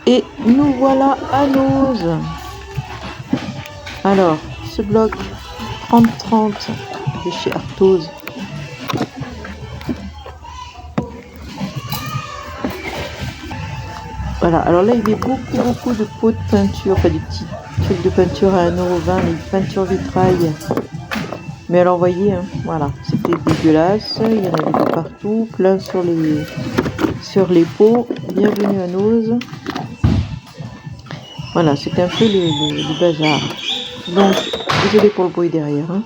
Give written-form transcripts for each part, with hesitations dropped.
Et nous voilà à Nose. Alors, ce bloc 30-30 de chez Arthose. Voilà, alors là il y avait beaucoup de pots de peinture, enfin des petits trucs de peinture à 1,20 €, les peintures vitrail. Mais alors voyez, hein, voilà, c'était dégueulasse, il y en avait de partout, plein sur les pots. Bienvenue à Nose. Voilà, c'était un peu le bazar. Donc, désolé pour le bruit derrière. Hein.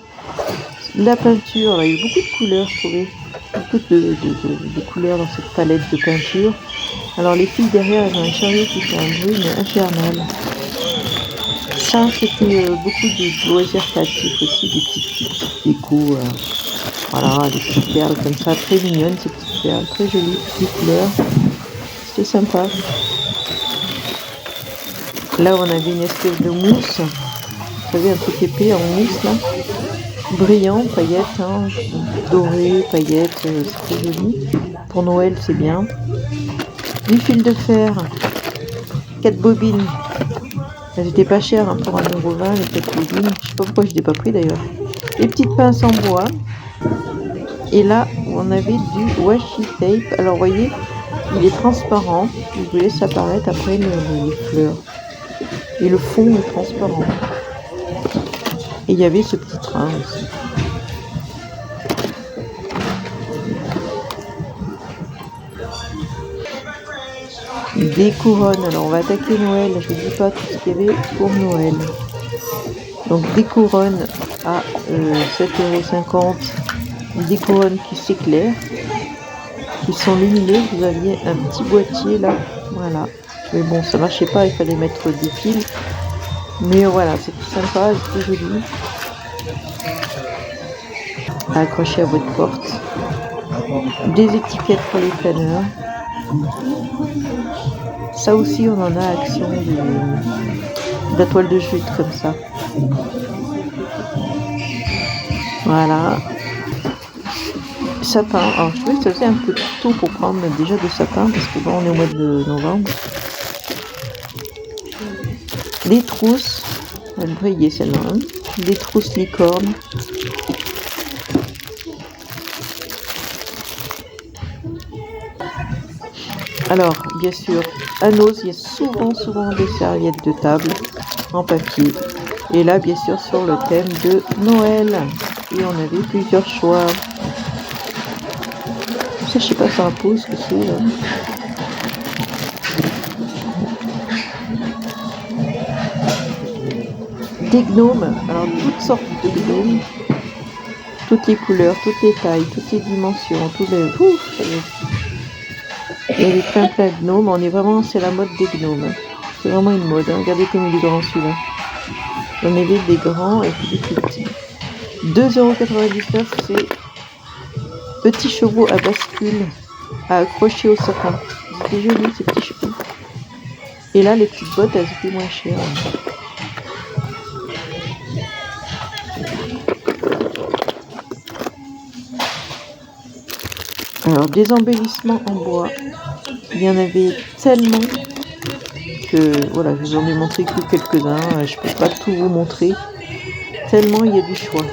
La peinture, il y a eu beaucoup de couleurs, je trouvais. Beaucoup de couleurs dans cette palette de peinture. Alors les filles derrière, elles ont un chariot qui fait un bruit mais infernal. Ça, c'était beaucoup de loisirs créatifs aussi, des petites décos. Voilà, des petites perles comme ça, très mignonnes, ces petites perles, très jolies, des couleurs. C'était sympa. Là, on avait une espèce de mousse. Vous savez, un truc épais en mousse, là. Brillant, paillettes, hein, doré, paillettes, c'est très joli. Pour Noël, c'est bien. Du fil de fer, 4 bobines. Elles étaient pas chères hein, pour 1,20 €, les 4 bobines. Je sais pas pourquoi je l'ai pas pris d'ailleurs. Les petites pinces en bois. Et là, on avait du washi tape. Alors, vous voyez, il est transparent. Je vous laisse apparaître après les fleurs. Et le fond est transparent. Et il y avait ce petit train aussi. Des couronnes. Alors, on va attaquer Noël. Je ne vous dis pas tout ce qu'il y avait pour Noël. Donc, des couronnes à 7,50 €. Des couronnes qui s'éclairent, qui sont lumineuses. Vous aviez un petit boîtier là. Voilà. Mais bon, ça marchait pas. Il fallait mettre des fils. Mais voilà, c'était sympa, c'était joli. À accrocher à votre porte. Des étiquettes pour les planeurs. Ça aussi, on en a action de la toile de jute comme ça. Voilà. Sapin. Alors, je trouvais que ça faisait un peu tôt pour prendre déjà de sapin parce que bon, on est au mois de novembre. Des trousses. Elle brillait celle-là. Hein. Des trousses licornes. Alors, bien sûr, à Nose, il y a souvent des serviettes de table en papier. Et là, bien sûr, sur le thème de Noël. Et on avait plusieurs choix. Ça, je sais pas sur un pot ce que c'est. Là. Des gnomes. Alors, toutes sortes de gnomes. Toutes les couleurs, toutes les tailles, toutes les dimensions, tous les... Ouf, il y avait plein de gnomes, c'est la mode des gnomes. C'est vraiment une mode, hein. Regardez comme il est grand celui-là. J'en avais des grands et puis des plus petits. 2,99 €, c'est petits chevaux à bascule à accrocher au sapin. C'était joli ces petits chevaux. Et là, les petites bottes, elles étaient moins chères. Alors, des embellissements en bois. Il y en avait tellement que voilà, je vous en ai montré que quelques-uns. Je ne peux pas tout vous montrer. Tellement il y a du choix.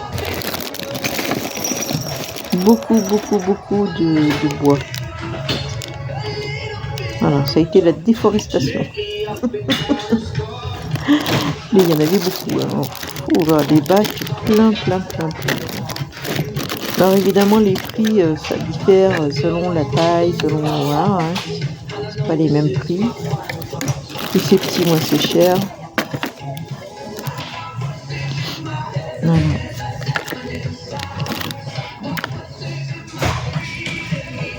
Beaucoup de bois. Voilà, ça a été la déforestation. Mais il y en avait beaucoup. Hein. Oh là, des bacs plein. Alors évidemment, les prix, ça diffère selon la taille, selon... Voilà, hein. C'est pas les mêmes prix. Plus c'est petit, moins c'est cher. Voilà.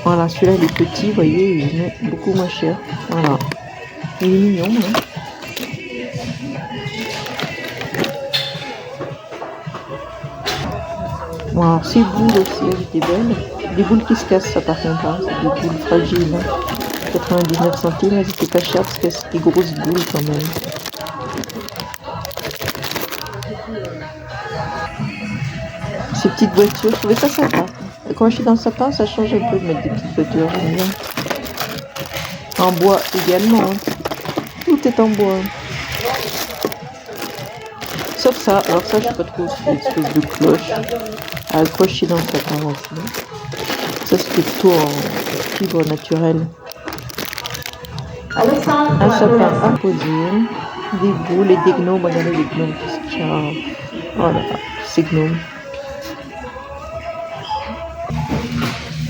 Voilà, celui-là, il est petit, vous voyez, il est beaucoup moins cher. Voilà. Il est mignon, hein. Bon, alors ces boules aussi, elles étaient belles. Des boules qui se cassent, ça par contre, hein. C'est des boules fragiles. Hein. 99 centimes, elles étaient pas chères parce que c'est des grosses boules quand même. Ces petites voitures, je trouvais ça sympa. Quand je suis dans le sapin, ça change un peu de mettre des petites voitures, j'aime bien. En bois également. Hein. Tout est en bois. Sauf ça. Alors ça, je sais pas trop, c'est une espèce de cloche à accrocher dans le sapin aussi. Ça, c'était plutôt en fibre naturelle. Un sapin à poser, des boules et des gnomes. Regardez les gnomes, qu'est-ce qu'il y a. Voilà, ces gnomes.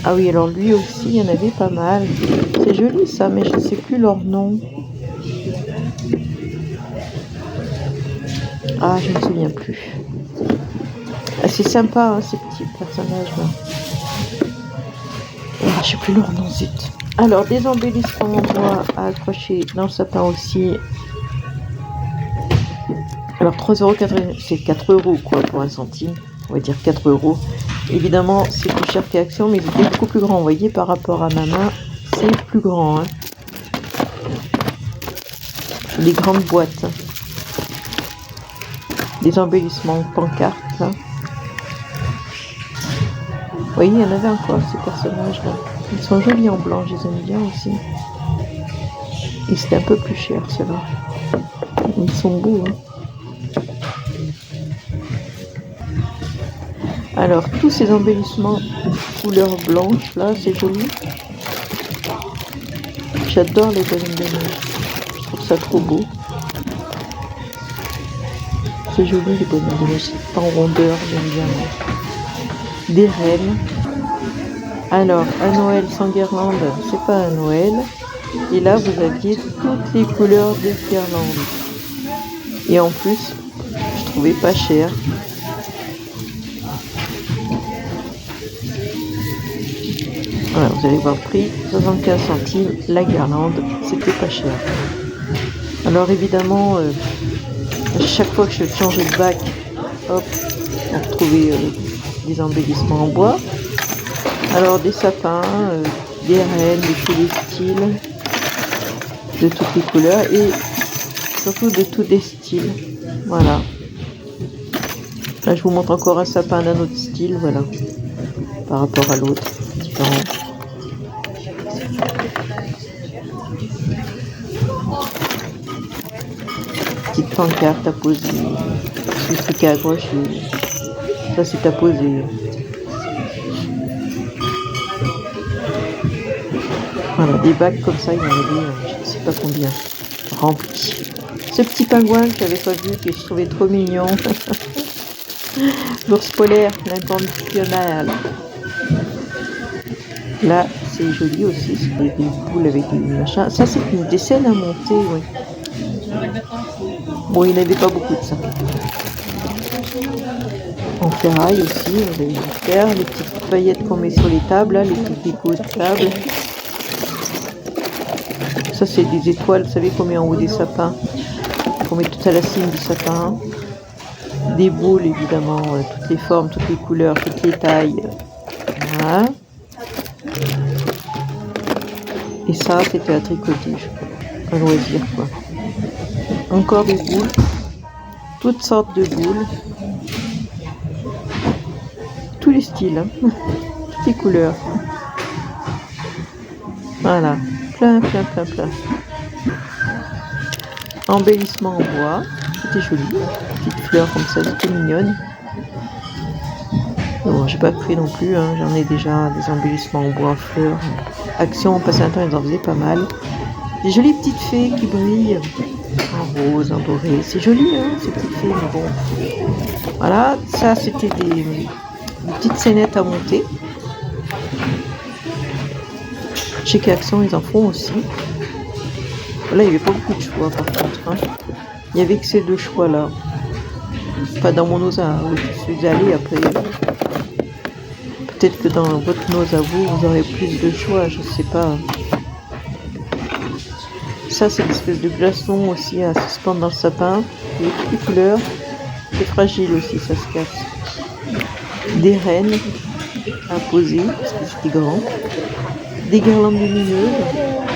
Ah oui, alors lui aussi, il y en avait pas mal. C'est joli ça, mais je ne sais plus leur nom. Ah, je ne me souviens plus. Ah, c'est sympa, hein, ces petits personnages-là. Ah, je ne sais plus leur nom, zut. Alors, des embellissements en bois à accrocher dans le sapin aussi. Alors, 3,80 €, c'est 4 € quoi, pour un centime. On va dire 4 €. Évidemment, c'est plus cher qu'Action, mais ils étaient beaucoup plus grands. Vous voyez, par rapport à ma main, c'est plus grand. Hein. Les grandes boîtes. Des embellissements pancartes. Là. Vous voyez, il y en avait encore, ces personnages-là. Ils sont jolis en blanc, je les aime bien aussi. Et c'était un peu plus cher, ceux-là. Ils sont beaux, hein. Alors, tous ces embellissements couleur blanche, là, c'est joli. J'adore les bonhommes de neige. Je trouve ça trop beau. C'est joli, les bonhommes de neige. C'est en rondeur, j'aime bien. Des reines. Alors, un Noël sans guirlande, c'est pas un Noël. Et là, vous aviez toutes les couleurs des guirlandes. Et en plus, je trouvais pas cher. Voilà, vous allez voir le prix, 75 centimes, la guirlande, c'était pas cher. Alors évidemment, chaque fois que je changeais de bac, hop, on retrouvait des embellissements en bois. Alors des sapins, des rennes, de tous les styles, de toutes les couleurs et surtout de tous les styles. Voilà. Là je vous montre encore un sapin d'un autre style, voilà, par rapport à l'autre, différent. Petite pancarte à poser, c'est qu'à accrocher, ça c'est à poser. Voilà, des bacs comme ça, il y en avait, je ne sais pas combien, remplis. Ce petit pingouin que j'avais pas vu, que je trouvais trop mignon. L'ours polaire, l'international. Là, c'est joli aussi, c'est des boules avec des machins. Ça, c'est des scènes à monter, oui. Bon, il n'y avait pas beaucoup de ça. En ferraille aussi, on avait du fer, les petites paillettes qu'on met sur les tables, là, les petites décos de table. Ça, c'est des étoiles, vous savez qu'on met en haut des sapins, qu'on met tout à la cime du sapin. Des boules, évidemment, toutes les formes, toutes les couleurs, toutes les tailles. Voilà. Et ça, c'était à tricoter, un loisir, quoi. Encore des boules, toutes sortes de boules, tous les styles, hein. Toutes les couleurs. Voilà, plein. Embellissement en bois, c'était joli, petites fleurs comme ça, c'était mignonne. Bon, j'ai pas pris non plus, hein. J'en ai déjà des embellissements en bois, fleurs. Action, on passait un temps, ils en faisaient pas mal. Des jolies petites fées qui brillent. En rose, en doré, c'est joli hein, ces petites fées, mais bon. Voilà, ça c'était des petites scénettes à monter. Chez Action, ils en font aussi. Là, il n'y avait pas beaucoup de choix par contre. Hein. Il n'y avait que ces deux choix là. Pas dans mon nose où je suis allée après. Peut-être que dans votre nose à vous, vous aurez plus de choix, je sais pas. Ça, c'est une espèce de glaçon aussi à suspendre dans le sapin. Il y a toutes les couleurs. C'est fragile aussi, ça se casse. Des rennes à poser, parce que c'était grand. Des guirlandes lumineuses,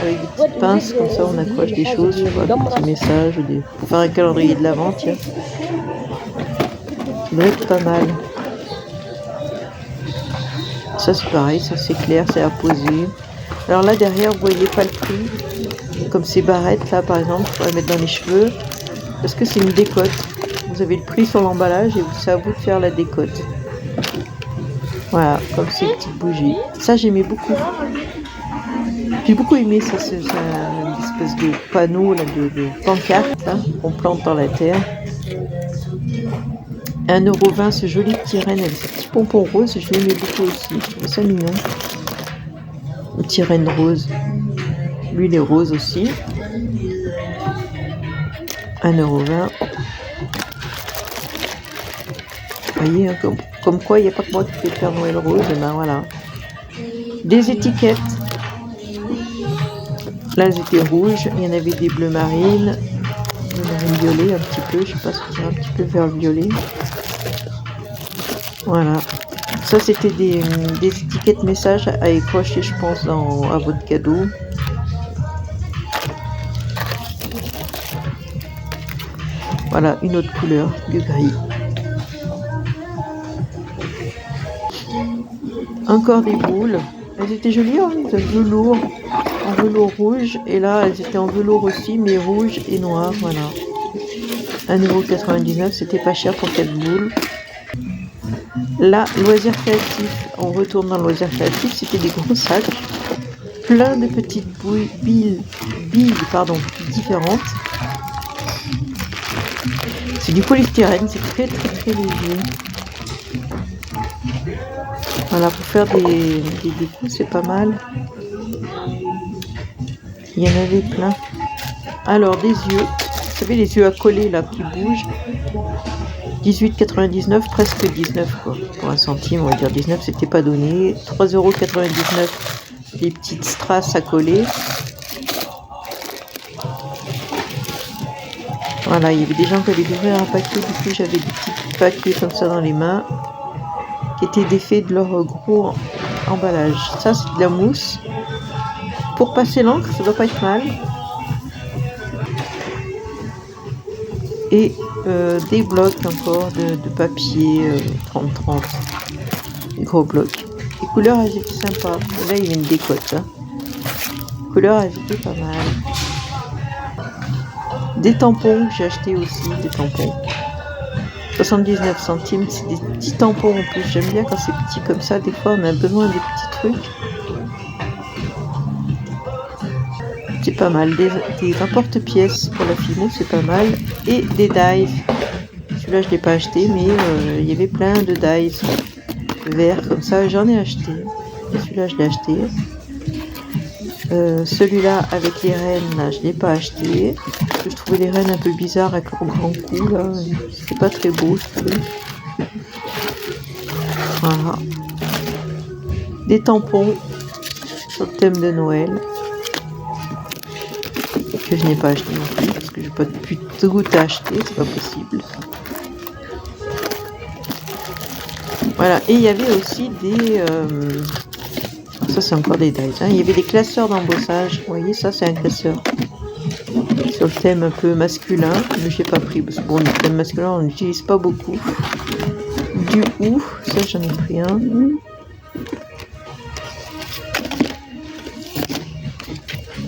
avec des petites pinces, comme ça on accroche des choses, des petits messages, pour faire un calendrier de l'Avent, tiens. Ça doit être pas mal. Ça c'est pareil, ça c'est clair, c'est à poser. Alors là derrière, vous voyez pas le prix. comme ces barrettes là par exemple, pour les mettre dans les cheveux, parce que c'est une décote. Vous avez le prix sur l'emballage et c'est à vous de faire la décote. Voilà, comme ces petites bougies. Ça j'aimais beaucoup. J'ai beaucoup aimé ça, c'est une espèce de panneau là, de pancarte là, qu'on plante dans la terre. 1,20 €, ce joli petit renne avec ce petit pompon rose, je l'aimais beaucoup aussi, je trouvais ça mignon. Un petit renne rose. Lui il est rose aussi. 1,20 €. Vous voyez, hein, comme quoi il n'y a pas que moi qui fais Père Noël rose, et ben voilà. Des étiquettes. Là elles étaient rouges, il y en avait des bleus marines, violet un petit peu, je sais pas si c'est un petit peu vert violet. Voilà. Ça c'était des étiquettes messages à accrocher, je pense, à votre cadeau. Voilà, une autre couleur, du gris. Encore des boules. Elles étaient jolies en velours rouge. Et là, elles étaient en velours aussi, mais rouge et noir. Voilà. 1,99 €, c'était pas cher pour 4 boules. Là, loisir créatif. On retourne dans le loisir créatif. C'était des gros sacs. Plein de petites billes différentes. C'est du polystyrène, c'est très léger. Voilà, pour faire des décos, c'est pas mal. Il y en avait plein. Alors, des yeux. Vous savez, les yeux à coller, là, qui bougent. 18,99 €, presque 19 quoi. Pour 1 centime, on va dire 19, c'était pas donné. 3,99 €, des petites strass à coller. Voilà, il y avait des gens qui avaient d'ouvrir un paquet, du coup j'avais des petits paquets comme ça dans les mains, qui étaient défaits de leur gros emballage. Ça c'est de la mousse. Pour passer l'encre, ça doit pas être mal. Et des blocs encore de papier 30-30. Des gros blocs. Les couleurs elles étaient sympas. Là il y a une décote. Hein. Les couleurs elles étaient pas mal. Des tampons que j'ai acheté aussi, des tampons. 79 centimes, c'est des petits tampons en plus. J'aime bien quand c'est petit comme ça. Des fois on a besoin des petits trucs. C'est pas mal. Des emporte-pièces pour la Fimo, c'est pas mal. Et des dies. Celui-là je l'ai pas acheté, mais il y avait plein de dies verts comme ça. J'en ai acheté. Celui-là je l'ai acheté. Celui-là avec les rennes, là, je l'ai pas acheté. Parce que je trouvais les rennes un peu bizarres avec leur grand cou là. C'est pas très beau, je trouve. Voilà. Des tampons sur le thème de Noël. Que je n'ai pas acheté non plus, parce que j'ai pas pu tout acheter, c'est pas possible. Voilà, et il y avait aussi des... ça c'est encore des dies, hein. Il y avait des classeurs d'embossage, vous voyez, ça c'est un classeur. Sur le thème un peu masculin, mais j'ai pas pris, parce que bon, le thème masculin on n'utilise pas beaucoup. Du ou, ça j'en ai pris un.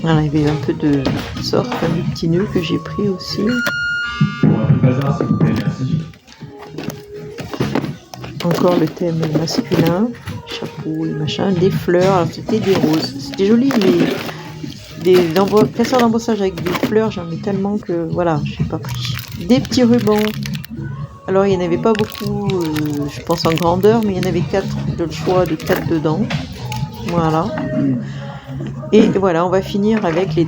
Voilà, il y avait un peu de sorte, un petit nœud que j'ai pris aussi. Encore le thème masculin, chapeau et machin, des fleurs, alors c'était des roses. C'était joli, mais des classeurs d'embossage avec des fleurs, j'en ai tellement que voilà, je n'ai pas pris. Des petits rubans. Alors il n'y en avait pas beaucoup, je pense en grandeur, mais il y en avait 4, le choix de 4 dedans. Voilà. Et voilà, on va finir avec les